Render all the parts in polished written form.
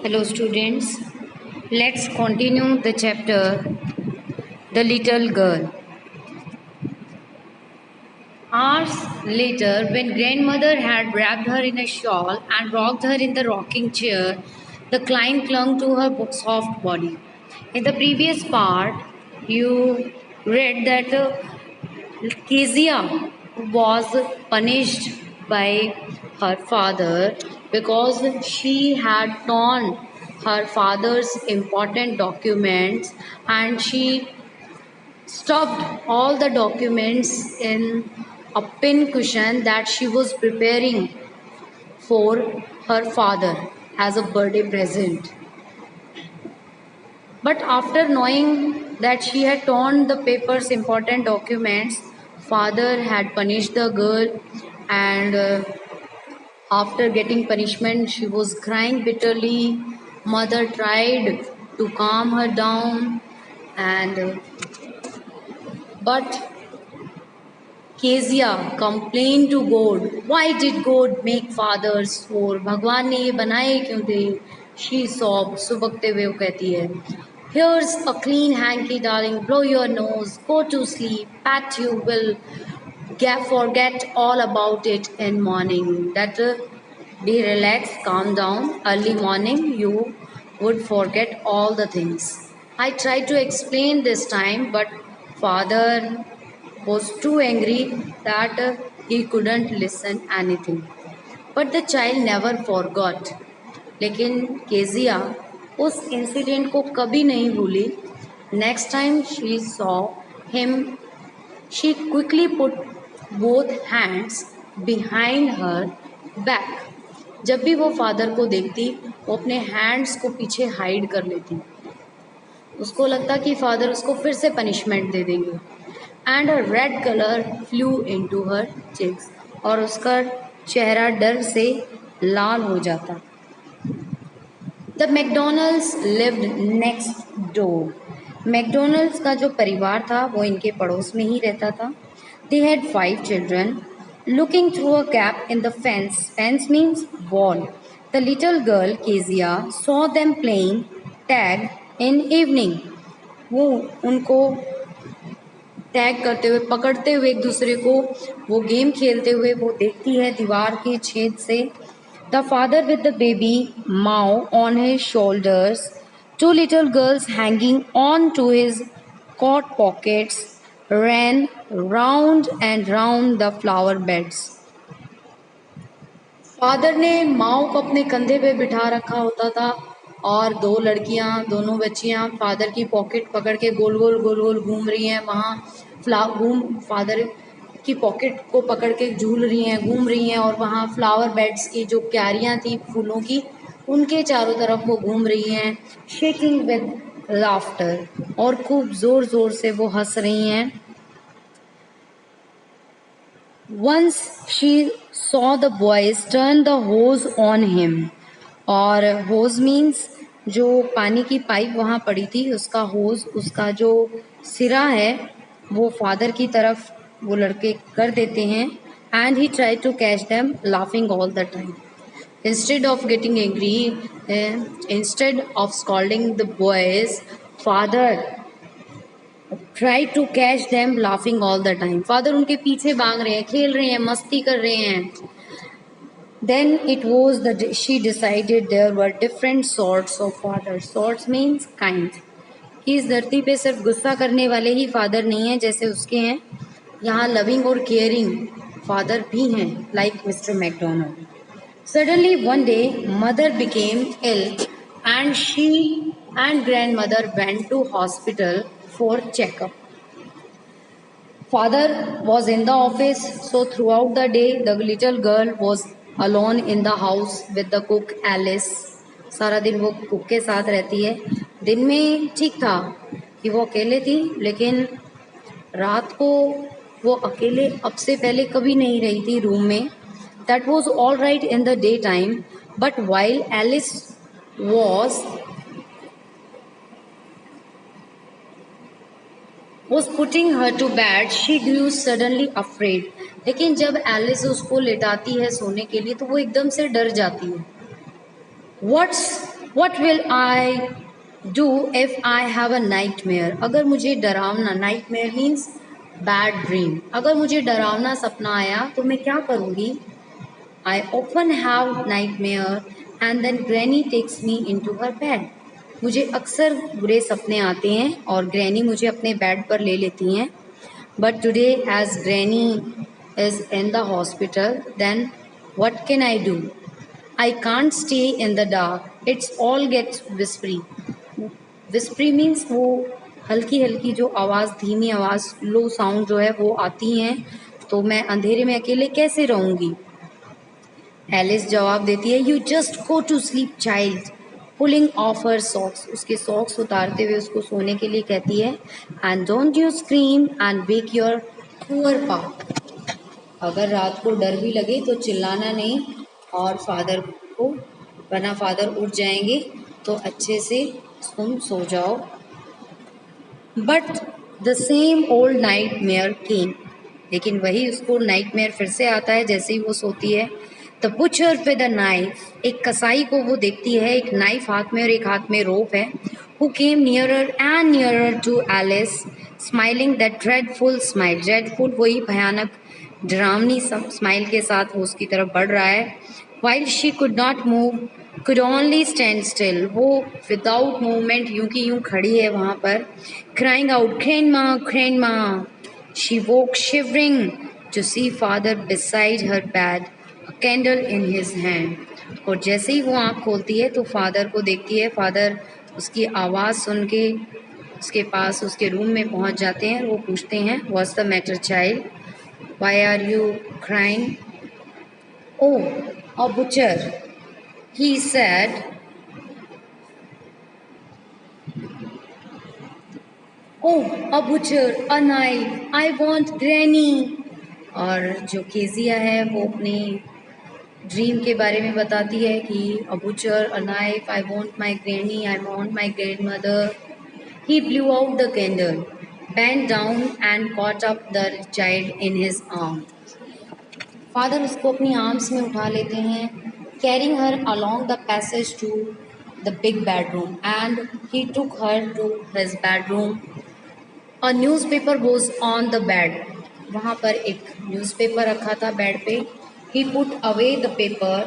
Hello students, let's continue the chapter The Little Girl. Hours later, when grandmother had wrapped her in a shawl and rocked her in the rocking chair, the client clung to her soft body. In the previous part, you read that Kezia was punished by her father because she had torn her father's important documents and she stuffed all the documents in a pin cushion that she was preparing for her father as a birthday present. But after knowing that she had torn the paper's important documents, father had punished the girl, and after getting punishment, she was crying bitterly. Mother tried to calm her down, and but Kezia complained to God. Why did God make fathers for? भगवान ने ये बनाए क्यों थे? She sobbed. सुबकते हुए वो कहती है, Here's a clean hanky, darling. Blow your nose. Go to sleep. Pat you will forget all about it in morning. That be relaxed, calm down. Early morning, you would forget all the things. I tried to explain this time, but father was too angry that he couldn't listen anything. But the child never forgot. लेकिन Kezia उस incident को कभी नहीं भूली. Next time she saw him, she quickly put both hands behind her back. जब भी वो father को देखती, वो अपने हैंड्स को पीछे हाइड कर लेती. उसको लगता कि फादर उसको फिर से पनिशमेंट दे देंगे. And a red colour flu into her cheeks, और उसका चेहरा डर से लाल हो जाता. The McDonald's lived next door. McDonald's का जो परिवार था वो इनके पड़ोस में ही रहता था. They had 5 children. Looking through a gap in the fence, fence means wall, the little girl Kezia saw them playing tag in evening. वो उनको टैग करते हुए, पकड़ते हुए एक दूसरे को वो गेम खेलते हुए वो देखती है दीवार के छेद से. The father with the baby Mao on his shoulders, 2 little girls hanging on to his coat pockets, ran round and round the flower beds. Father ने माओ को अपने कंधे पे बिठा रखा होता था और दोनों बच्चियां फादर की पॉकेट पकड़ के गोल गोल घूम रही हैं. वहाँ फादर की पॉकेट को पकड़ के झूल रही हैं, घूम रही हैं, और वहाँ फ्लावर बेड्स की जो क्यारियां थी फूलों की, उनके चारों तरफ वो घूम रही हैं. शेकिंग विद लाफ्टर, और खूब जोर जोर से वो हंस रही हैं. Once she saw the boys turn the hose on him. और hose means जो पानी की पाइप वहाँ पड़ी थी, उसका होज, उसका जो सिरा है वो फादर की तरफ वो लड़के कर देते हैं. And he tried to catch them, laughing all the time. Instead of getting angry, instead of scolding the boys, father try to catch them laughing all the time. Father उनके पीछे भाग रहे हैं, खेल रहे हैं, मस्ती कर रहे हैं. Then it was that she decided there were different sorts of fathers. Sorts means kind. कि इस धरती पे सिर्फ गुस्सा करने वाले ही फादर नहीं हैं जैसे उसके हैं, यहाँ लविंग और केयरिंग फादर भी हैं, like Mr. McDonald. Suddenly one day mother became ill and she and grandmother went to hospital for checkup. Father was in the office, so throughout the day the little girl was alone in the house with the cook Alice. सारा दिन वो cook के साथ रहती है. दिन में ठीक था कि वो अकेले थी, लेकिन रात को वो अकेले अब से पहले कभी नहीं रही थी रूम में. That was all right in the daytime, but while Alice was putting her to bed, she grew suddenly afraid. लेकिन जब एलिस उसको लेटाती है सोने के लिए तो वो एकदम से डर जाती है. What's What will I do if I have a nightmare? अगर मुझे डरावना, nightmare means bad dream, अगर मुझे डरावना सपना आया तो मैं क्या करूँगी? I often have nightmare and then Granny takes me into her bed. मुझे अक्सर बुरे सपने आते हैं और ग्रैनी मुझे अपने बेड पर ले लेती हैं. But today as Granny is in the hospital, then what can I do? I can't stay in the dark. It's all gets whispery. Whispery means वो हल्की हल्की जो आवाज़, धीमी आवाज़, लो साउंड जो है वो आती हैं, तो मैं अंधेरे में अकेले कैसे रहूँगी? एलिस जवाब देती है, you just go to sleep child, pulling off her socks, उसके सॉक्स उतारते हुए उसको सोने के लिए कहती है. And don't you scream and wake your poor pa, अगर रात को डर भी लगे तो चिल्लाना नहीं, और फादर को, वरना फादर उठ जाएंगे, तो अच्छे से तुम सो जाओ. But the same old nightmare came, लेकिन वही उसको नाइट मेयर फिर से आता है जैसे ही वो सोती है. The butcher with a knife, एक कसाई को वो देखती है, एक नाइफ हाथ में और एक हाथ में रोप है. Who came nearer and nearer to Alice smiling that dreadful smile, dreadful वही भयानक डरावनी स्माइल के साथ वो उसकी तरफ बढ़ रहा है. While she could not move, could only stand still, वो विदाउट मूवमेंट यूं की यूं खड़ी है वहाँ पर, crying out grandma grandma. She woke shivering to see father beside her bed, a candle in his hand. और जैसे ही वो आँख खोलती है तो फादर को देखती है. फादर उसकी आवाज़ सुन के उसके पास उसके रूम में पहुँच जाते हैं. वो पूछते हैं, what's the matter child, why are you crying? Oh, a butcher, he said. Oh, a butcher, a knife, I want granny. और जो केजिया है वो अपनी ड्रीम के बारे में बताती है कि a butcher, a knife, I want my granny, I want my grandmother. He blew out the candle, bent down and caught up the child in his arms. Father उसको अपनी आर्म्स में उठा लेते हैं, carrying her along the passage to the big bedroom, and he took her to his bedroom. A newspaper was on the bed. वहाँ पर एक newspaper रखा था बेड पे. He put away the paper,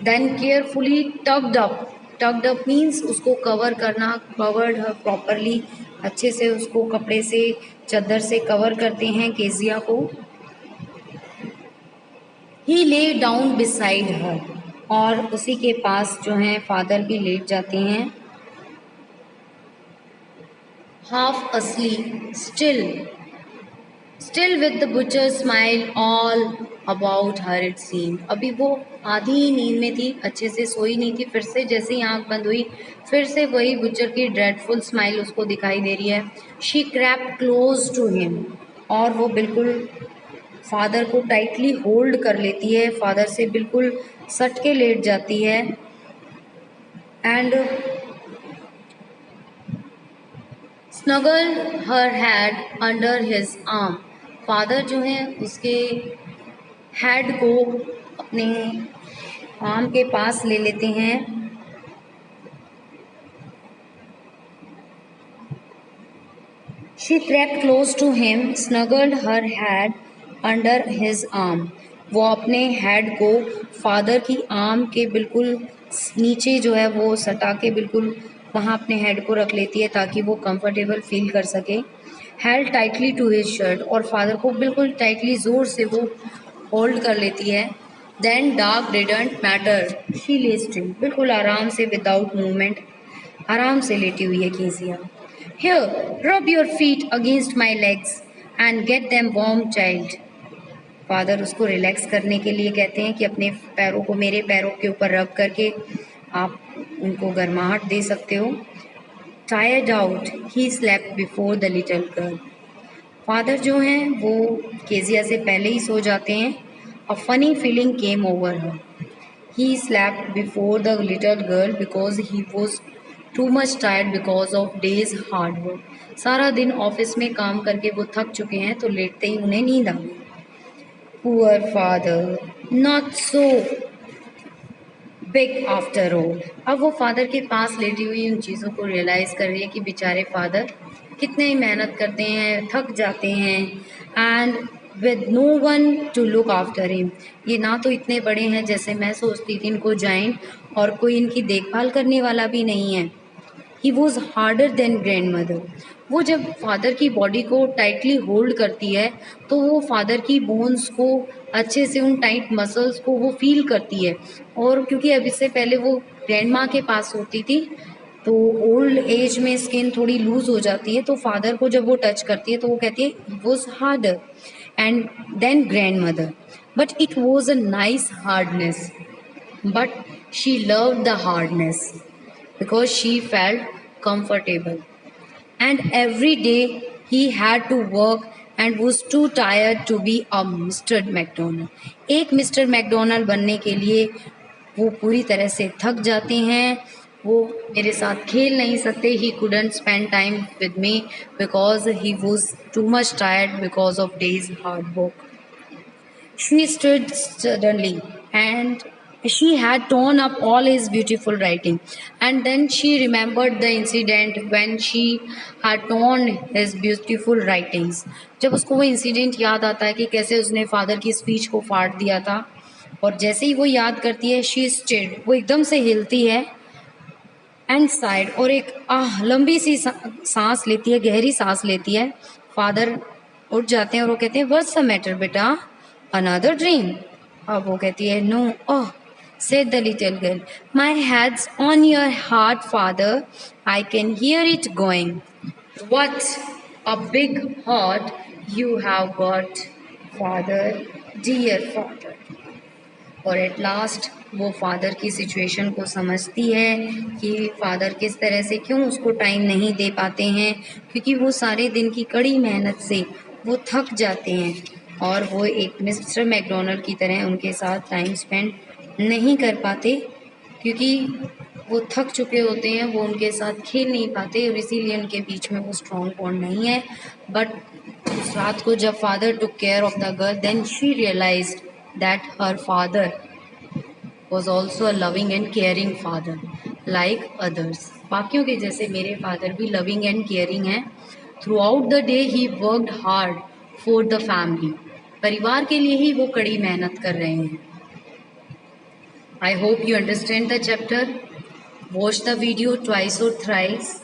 then carefully tucked up. Tucked up means उसको cover करना, covered her properly, अच्छे से उसको कपड़े से, चादर से कवर करते हैं केजिया को. He lay down beside her, और उसी के पास जो है फादर भी लेट जाते हैं. Half asleep, still with the butcher smile all about her it seemed. अभी वो आधी ही नींद में थी, अच्छे से सोई नहीं थी. फिर से जैसे ही आँख बंद हुई, फिर से वही बुचर की ड्रेडफुल स्माइल उसको दिखाई दे रही है. She crept close to him, और वो बिल्कुल फादर को टाइटली होल्ड कर लेती है, फादर से बिल्कुल सट के लेट जाती है. And snuggled her head under his arm. Father जो है उसके हेड को अपने आर्म के पास ले लेते हैं. She crept close to him, snuggled her head under his arm. वो अपने हेड को फादर की आर्म के बिल्कुल नीचे जो है वो सटा के बिल्कुल वहाँ अपने हेड को रख लेती है ताकि वो कंफर्टेबल फील कर सके. Held tightly to his shirt, और फादर को बिल्कुल टाइटली ज़ोर से वो होल्ड कर लेती है. Then dark didn't matter, she lay still, बिल्कुल आराम से विदाउट मूवमेंट आराम से लेटी हुई है Kezia. Here rub your feet against my legs and get them warm child. Father उसको रिलैक्स करने के लिए कहते हैं कि अपने पैरों को मेरे पैरों के ऊपर रब करके आप उनको गर्माहट दे सकते हो. Tired out he slept before the little girl. Father जो हैं वो केजिया से पहले ही सो जाते हैं. A funny feeling came over her. He slept before the little girl because he was too much tired because of days hard work. सारा दिन office में काम करके वो थक चुके हैं, तो लेटते ही उन्हें नींद आ गई. Poor father, not so, big after all. अब वो फादर के पास लेटी हुई उन चीज़ों को रियलाइज़ कर रही है कि बेचारे फादर कितने ही मेहनत करते हैं, थक जाते हैं, and with no one to look after him. ये ना तो इतने बड़े हैं जैसे मैं सोचती थी इनको जाइंट, और कोई इनकी देखभाल करने वाला भी नहीं है। He was harder than grand mother. वो जब फादर की बॉडी को टाइटली होल्ड करती है तो वो फादर की बोन्स को अच्छे से, उन टाइट मसल्स को वो फील करती है। और क्योंकि अब इससे पहले वो ग्रैंड माँ के पास होती थी तो ओल्ड एज में स्किन थोड़ी लूज हो जाती है, तो फादर को जब वो टच करती है तो वो कहती है he was harder and then grandmother, but it was a nice hardness, but she loved the hardness because she felt comfortable. And every day he had to work and was too tired to be a Mr. McDonald. एक mister McDonald बनने के लिए वो पूरी तरह से थक जाते हैं। वो मेरे साथ खेल नहीं सकते। ही couldn't spend time with me because he was too much tired because of days hard work. She stood suddenly and she had torn up all his beautiful writing. And then she remembered the incident when she had torn his beautiful writings. जब उसको वो incident याद आता है कि कैसे उसने father की स्पीच को फाड़ दिया था, और जैसे ही वो याद करती है शी स्टिड, वो एकदम से हिलती है एंड साइड, और एक लंबी सी सांस लेती है, गहरी सांस लेती है। फादर उठ जाते हैं और वो कहते हैं व्हाट्स द मैटर बेटा, अनदर ड्रीम? अब वो कहती है no. Oh said the little girl, my head's on your heart father, I can hear it going. What a big heart you have got father, dear father. और at last वो father की situation को समझती है कि father किस तरह से क्यों उसको टाइम नहीं दे पाते हैं, क्योंकि वो सारे दिन की कड़ी मेहनत से वो थक जाते हैं और वो एक मिस्टर मैकडोनल्ड की तरह उनके साथ टाइम स्पेंड नहीं कर पाते, क्योंकि वो थक चुके होते हैं, वो उनके साथ खेल नहीं पाते और इसीलिए उनके बीच में वो स्ट्रॉन्ग बॉन्ड नहीं है। बट उस रात को जब father took care of the girl, then she realised that her father was also a loving and caring father like others. बाकियों के जैसे मेरे फादर भी loving and caring हैं। Throughout the day he worked hard for the family. परिवार के लिए ही वो कड़ी मेहनत कर रहे हैं। I hope you understand the chapter. Watch the video twice or thrice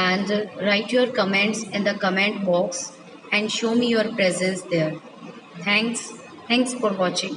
and write your comments in the comment box and show me your presence there. Thanks for watching.